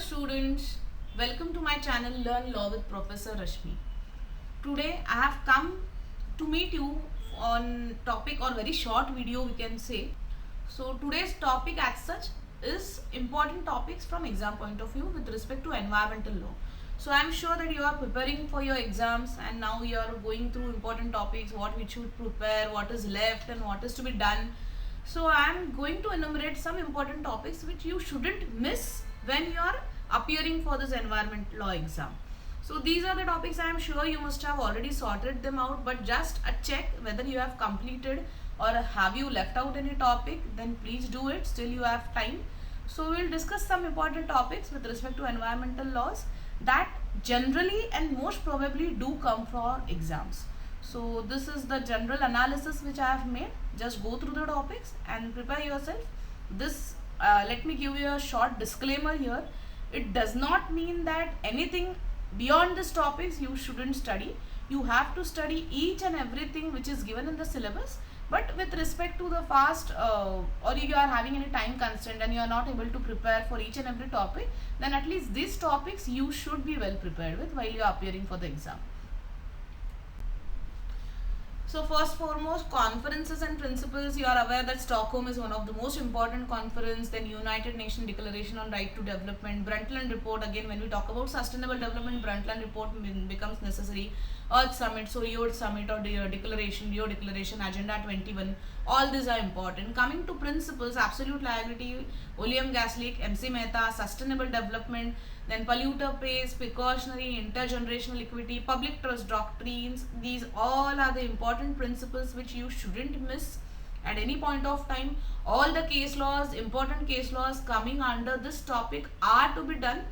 students, welcome to my channel Learn Law with Professor Rashmi. Today I have come to meet you on topic or very short video we can say. So today's topic as such is important topics from exam point of view with respect to environmental law. So I am sure that you are preparing for your exams and now you are going through important topics, what we should prepare, what is left and what is to be done. So I am going to enumerate some important topics which you shouldn't miss when you are appearing for this environment law exam. So these are the topics I am sure you must have already sorted them out, but just a check whether you have completed or have you left out any topic, then please do it, still you have time. So we will discuss some important topics with respect to environmental laws that generally and most probably do come for exams. So this is the general analysis which I have made. Just go through the topics and prepare yourself. This let me give you a short disclaimer here. It does not mean that anything beyond these topics you shouldn't study. You have to study each and everything which is given in the syllabus. But with respect to the fast or you are having any time constraint and you are not able to prepare for each and every topic, then at least these topics you should be well prepared with while you are appearing for the exam. So first foremost, conferences and principles. You are aware that Stockholm is one of the most important conference, then United Nations Declaration on Right to Development, Brundtland Report. Again, when we talk about sustainable development, Brundtland Report becomes necessary. Earth Summit, so Rio Summit or Rio Declaration, Agenda 21. All these are important. Coming to principles, absolute liability, William Gaslick, MC Mehta, sustainable development, then polluter pays, precautionary, intergenerational equity, public trust doctrines. These all are the important principles which you shouldn't miss at any point of time. All the case laws, important case laws coming under this topic are to be done.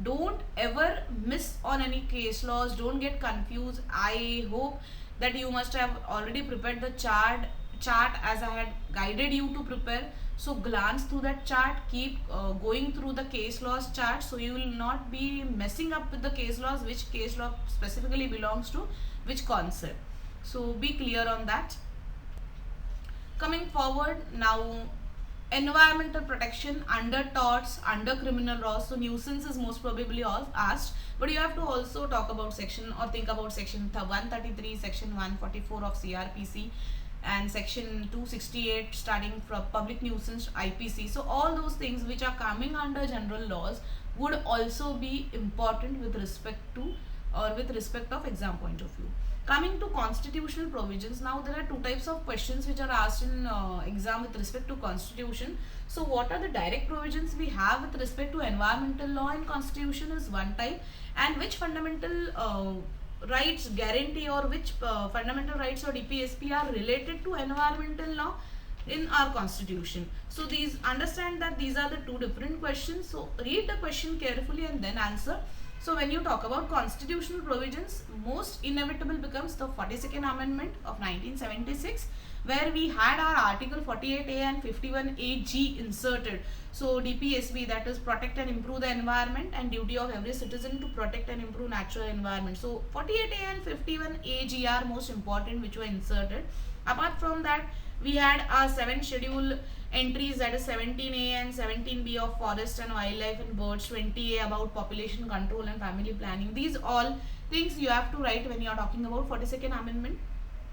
Don't ever miss on any case laws. Don't get confused. I hope that you must have already prepared the chart as I had guided you to prepare. So glance through that chart, keep going through the case laws chart, so you will not be messing up with the case laws, which case law specifically belongs to which concept. So be clear on that. Coming forward now, environmental protection under torts, under criminal laws. So nuisance is most probably asked, but you have to also talk about section or think about section 133, section 144 of CRPC and section 268 starting from public nuisance IPC. So all those things which are coming under general laws would also be important with respect to or with respect of exam point of view. Coming to constitutional provisions, now there are two types of questions which are asked in exam with respect to constitution. So what are the direct provisions we have with respect to environmental law in constitution is one type, and which fundamental rights guarantee or which fundamental rights or DPSP are related to environmental law in our constitution. So these, understand that these are the two different questions. So read the question carefully and then answer. So when you talk about constitutional provisions, most inevitable becomes the 42nd Amendment of 1976, where we had our Article 48A and 51AG inserted. So DPSB, that is protect and improve the environment, and duty of every citizen to protect and improve natural environment. So 48A and 51AG are most important which were inserted. Apart from that, we had our 7 schedule entries, that is 17A and 17B of forest and wildlife and birds, 20A about population control and family planning. These all things you have to write when you are talking about 42nd Amendment.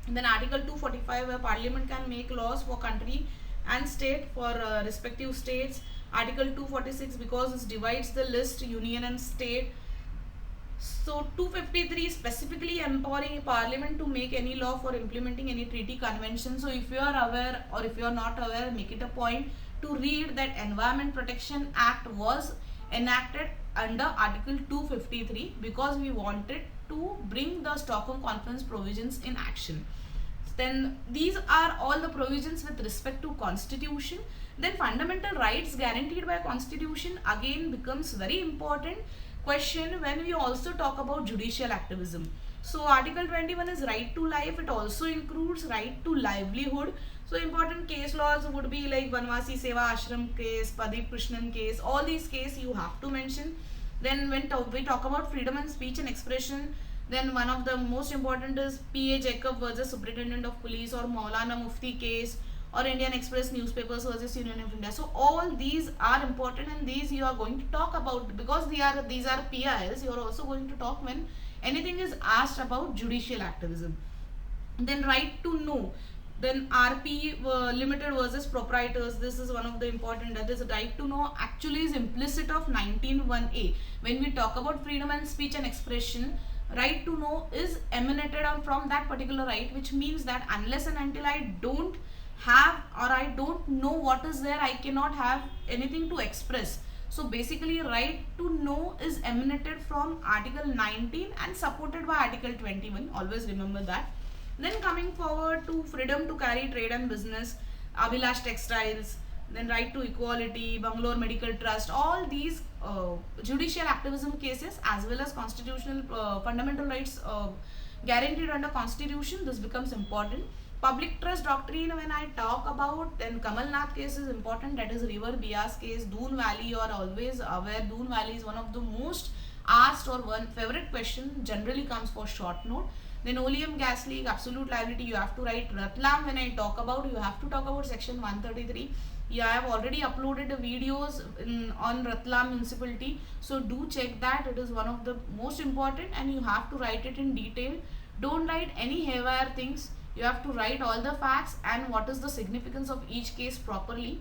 And then Article 245, where Parliament can make laws for country and state for respective states. Article 246, because it divides the list union and state. So 253, specifically empowering Parliament to make any law for implementing any treaty convention. So if you are aware or if you are not aware, make it a point to read that Environment Protection Act was enacted under Article 253 because we wanted to bring the Stockholm Conference provisions in action. Then these are all the provisions with respect to constitution. Then fundamental rights guaranteed by constitution again becomes very important question when we also talk about judicial activism. So Article 21 is right to life. It also includes right to livelihood. So important case laws would be like Vanvasi Seva Ashram case, Pradeep Krishnan case. All these cases you have to mention. Then when we talk about freedom and speech and expression, then one of the most important is P.A. Jacob versus Superintendent of Police or Maulana Mufti case, or Indian Express newspapers versus Union of India. So all these are important, and these you are going to talk about because these are PILs. You are also going to talk when anything is asked about judicial activism. Then right to know, then RP limited versus proprietors. This is one of the important, that is right to know actually is implicit of 191A. When we talk about freedom and speech and expression, right to know is emanated from that particular right, which means that unless and until I don't have or I don't know what is there, I cannot have anything to express. So basically right to know is emanated from Article 19 and supported by Article 21. Always remember that. Then coming forward to freedom to carry trade and business, Abhilash Textiles, then right to equality, Bangalore Medical Trust, all these judicial activism cases as well as constitutional fundamental rights guaranteed under constitution, this becomes important. Public trust doctrine, when I talk about, then Kamal Nath case is important, that is River Bias case. Doon Valley, you are always aware, Doon Valley is one of the most asked or one favorite question, generally comes for short note. Then Oleum Gas Leak, absolute liability, you have to write. Ratlam, when I talk about, you have to talk about section 133. Yeah, I have already uploaded the videos on Ratlam municipality, so do check that. It is one of the most important, and you have to write it in detail. Don't write any haywire things. You have to write all the facts and what is the significance of each case properly.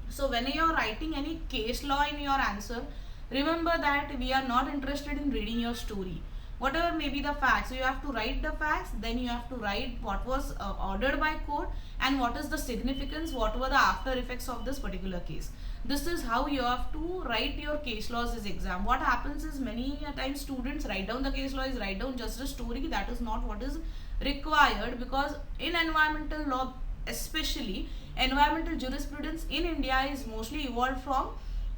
So when you are writing any case law in your answer, remember that we are not interested in reading your story. Whatever may be the facts, so you have to write the facts, then you have to write what was ordered by court and what is the significance, what were the after effects of this particular case. This is how you have to write your case laws as exam. What happens is many times students write down the case laws, write down just a story. That is not what is required, because in environmental law, especially environmental jurisprudence in India is mostly evolved from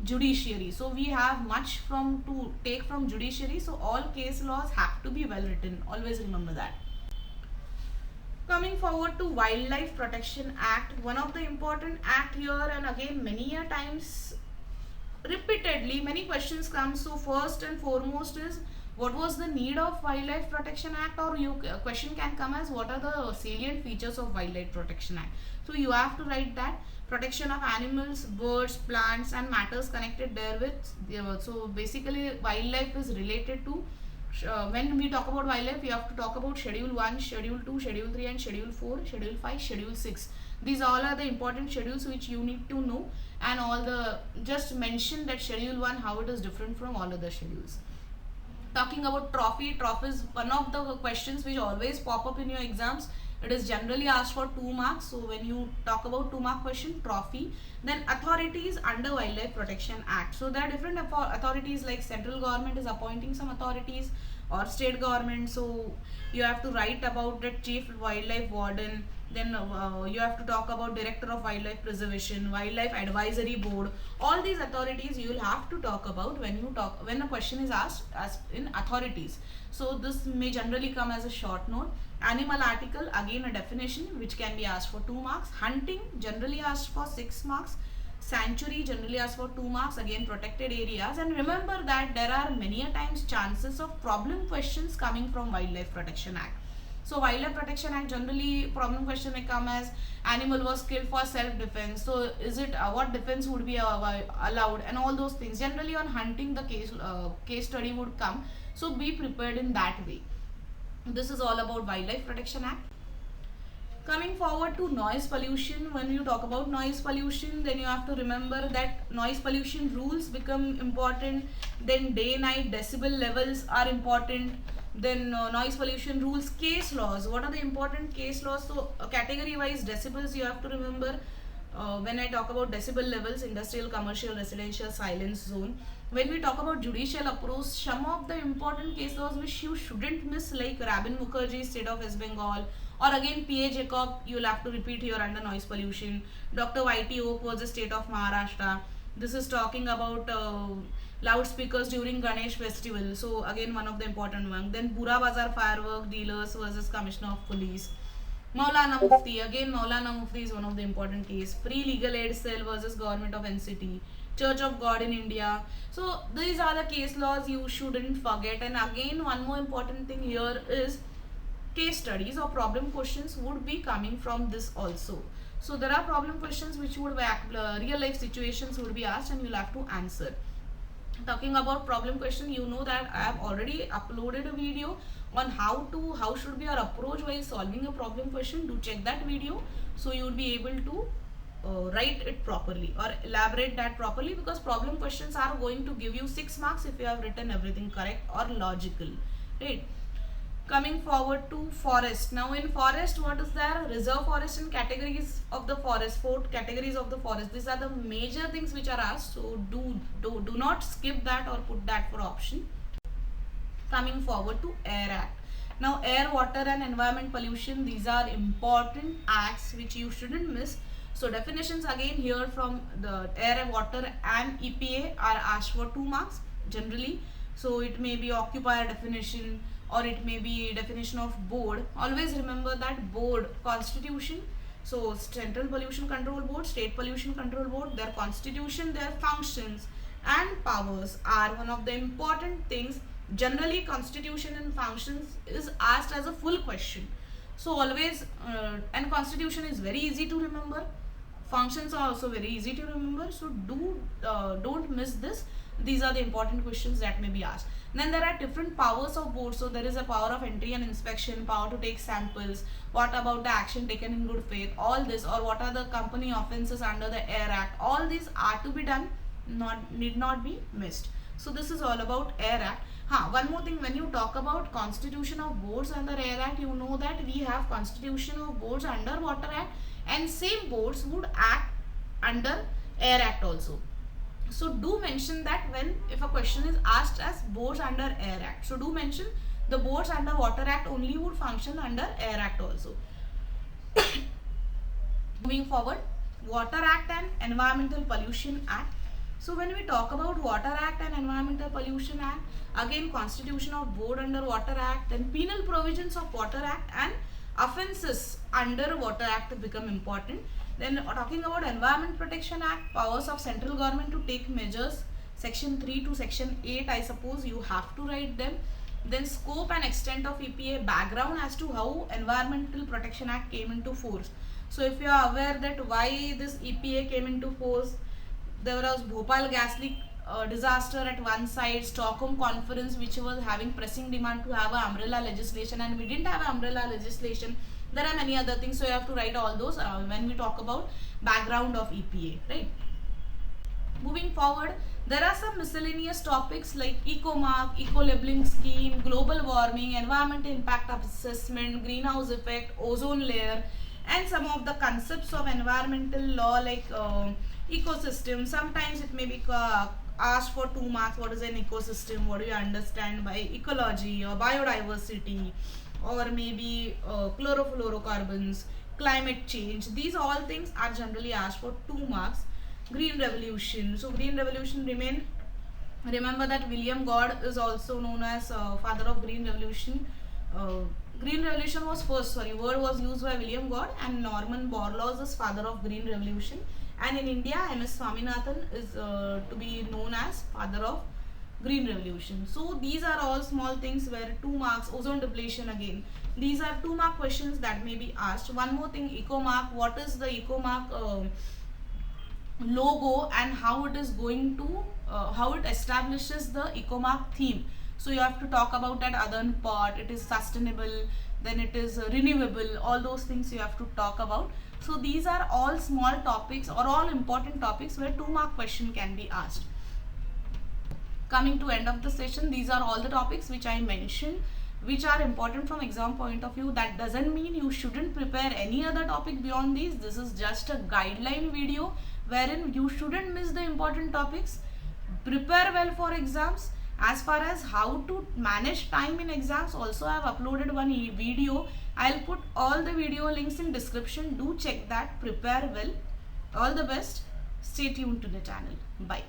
judiciary. So we have much to take from judiciary. So all case laws have to be well written. Always remember that. Coming forward to Wildlife Protection Act, one of the important act here, and again many a times repeatedly many questions come. So first and foremost is what was the need of Wildlife Protection Act, or question can come as what are the salient features of Wildlife Protection Act. So you have to write that protection of animals, birds, plants and matters connected therewith. So basically wildlife is related to when we talk about wildlife, we have to talk about Schedule 1, Schedule 2, Schedule 3 and Schedule 4, Schedule 5, Schedule 6. These all are the important schedules which you need to know, and all the just mention that Schedule 1 how it is different from all other schedules. Talking about trophy is one of the questions which always pop up in your exams. It is generally asked for 2 marks. So when you talk about 2-mark question, trophy. Then authorities under Wildlife Protection Act. So there are different authorities, like central government is appointing some authorities or state government. So you have to write about the chief wildlife warden. Then you have to talk about director of wildlife preservation, wildlife advisory board. All these authorities you will have to talk about when a question is asked as in authorities. So this may generally come as a short note. Animal article, again a definition which can be asked for 2 marks. Hunting, generally asked for 6 marks. Sanctuary, generally asked for 2 marks, again protected areas. And remember that there are many a times chances of problem questions coming from Wildlife Protection Act. So Wildlife Protection Act, generally problem question may come as animal was killed for self-defense. So is it what defense would be allowed, and all those things. Generally on hunting the case study would come. So be prepared in that way. This is all about Wildlife Protection Act. Coming forward to noise pollution, when you talk about noise pollution, then you have to remember that noise pollution rules become important. Then day-night decibel levels are important. Then noise pollution rules, case laws. What are the important case laws? So category wise decibels you have to remember. When I talk about decibel levels, industrial, commercial, residential, silence zone. When we talk about judicial approach, some of the important case laws which you shouldn't miss, like Rabin Mukherjee, State of West Bengal, or again P.A. Jacob, you will have to repeat here under noise pollution. Dr. Y.T. Oak was the State of Maharashtra. This is talking about loudspeakers during Ganesh festival. So again one of the important ones. Then Pura Bazar firework dealers versus Commissioner of Police. Maulana Mufti, again Maulana Mufti is one of the important case. Free legal aid cell versus government of NCT. Church of God in India. So these are the case laws you shouldn't forget. And again one more important thing here is case studies or problem questions would be coming from this also. So there are problem questions which would be real life situations would be asked and you'll have to answer. Talking about problem question, you know that I have already uploaded a video on how should be your approach while solving a problem question. Do check that video so you would be able to write it properly or elaborate that properly, because problem questions are going to give you 6 marks if you have written everything correct or logical, right? Coming forward to forest. Now in forest, what is there? Reserve forest and categories of the forest. 4 categories of the forest. These are the major things which are asked. So do not skip that or put that for option. Coming forward to Air Act. Now air, water and environment pollution. These are important acts which you shouldn't miss. So definitions again here from the air, water and EPA are asked for 2 marks generally. So it may be occupier definition, or it may be definition of board. Always remember that board constitution. So Central Pollution Control Board, State Pollution Control Board, their constitution, their functions and powers are one of the important things. Generally constitution and functions is asked as a full question. So always and constitution is very easy to remember. Functions are also very easy to remember. So don't miss this. These are the important questions that may be asked. Then there are different powers of board. So there is a power of entry and inspection, power to take samples. What about the action taken in good faith? All this, or what are the company offences under the Air Act? All these are to be done, need not be missed. So this is all about Air Act. One more thing, when you talk about constitution of boards under Air Act, you know that we have constitution of boards under Water Act, and same boards would act under Air Act also. So do mention that when if a question is asked as boards under Air Act. So do mention the boards under Water Act only would function under Air Act also. Moving forward, Water Act and Environmental Pollution Act. So when we talk about Water Act and Environmental Pollution Act, again constitution of board under Water Act, then penal provisions of Water Act and offences under Water Act become important. Then talking about Environment Protection Act, powers of central government to take measures, section 3 to section 8, I suppose you have to write them. Then scope and extent of EPA, background as to how Environmental Protection Act came into force. So if you are aware that why this EPA came into force, there was Bhopal gas leak disaster at one side, Stockholm conference which was having pressing demand to have an umbrella legislation, and we didn't have an umbrella legislation. There are many other things, so you have to write all those when we talk about background of EPA, right? Moving forward, there are some miscellaneous topics like eco-mark, eco-labeling scheme, global warming, environmental impact assessment, greenhouse effect, ozone layer, and some of the concepts of environmental law like ecosystem. Sometimes it may be asked for 2 marks. What is an ecosystem? What do you understand by ecology or biodiversity? Or maybe chlorofluorocarbons, climate change. These all things are generally asked for 2 marks. Green Revolution. So Green Revolution remember that William Gord is also known as father of Green Revolution. Green Revolution was word was used by William Gord, and Norman Borlaug is father of Green Revolution. And in India, MS Swaminathan is to be known as father of Green Revolution. So these are all small things where 2 marks. Ozone depletion again. These are 2 mark questions that may be asked. One more thing, eco-mark. What is the eco-mark logo and how it is going to, how it establishes the eco-mark theme. So you have to talk about that other part. It is sustainable, then it is renewable. All those things you have to talk about. So these are all small topics or all important topics where 2 mark question can be asked. Coming to end of the session, these are all the topics which I mentioned, which are important from exam point of view. That doesn't mean you shouldn't prepare any other topic beyond these. This is just a guideline video wherein you shouldn't miss the important topics. Prepare well for exams. As far as how to manage time in exams, also I have uploaded one video. I'll put all the video links in description. Do check that. Prepare well. All the best. Stay tuned to the channel. Bye.